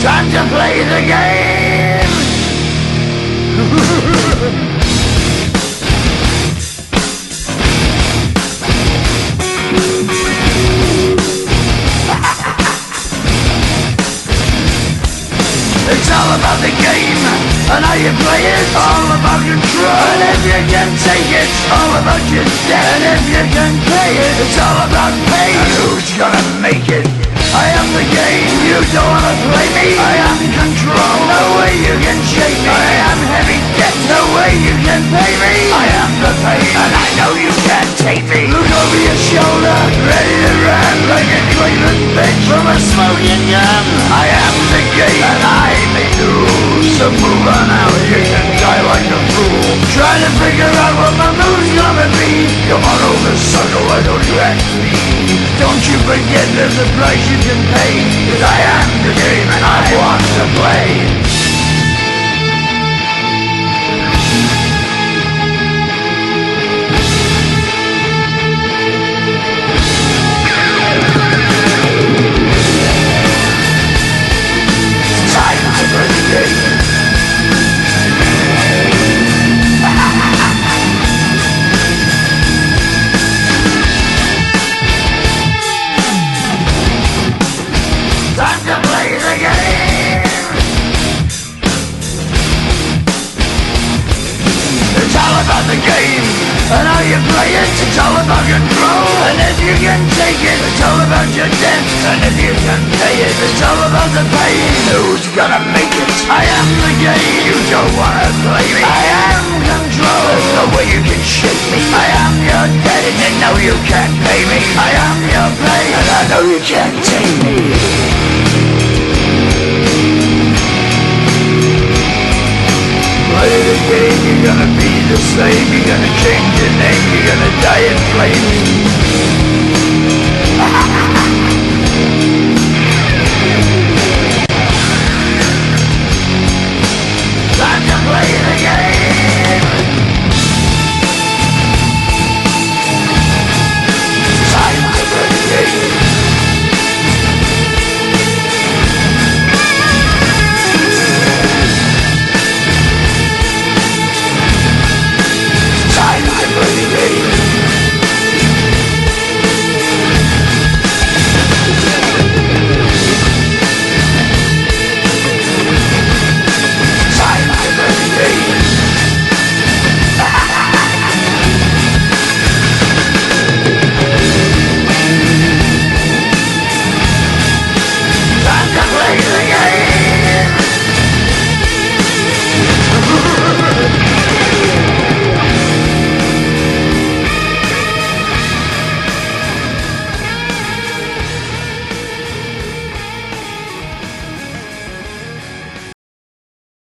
Time to play the game. It's all about the game and how you play it. All about control, and if you can take it, all about your debt. And if you can pay it, it's all about pay. And who's gonna make it? I am the game, you don't wanna play me. I am control, no way you can shake me. I am heavy debt, no way you can pay me. I am the pain, and I know you can't take me. Look over your shoulder, ready to run like a clean bitch from a smoking gun. I am the game, and I may lose. So move on out, you can die like a fool. Trying to figure out what my move's gonna be. Come on over, sucker, why don't you ask me? Don't you forget there's a price you can pay. 'Cause I am the game and I want to play. Time to play the game. It's all about the game and how you play it. It's all about control, and if you can take it, it's all about your debt. And if you can pay it, it's all about the pain. Who's gonna make it? I am the game. You don't wanna play me. I am control. There's no way you can shake me. I am your debt, and you know you can't pay me. I am your pain, and I know you can't take me.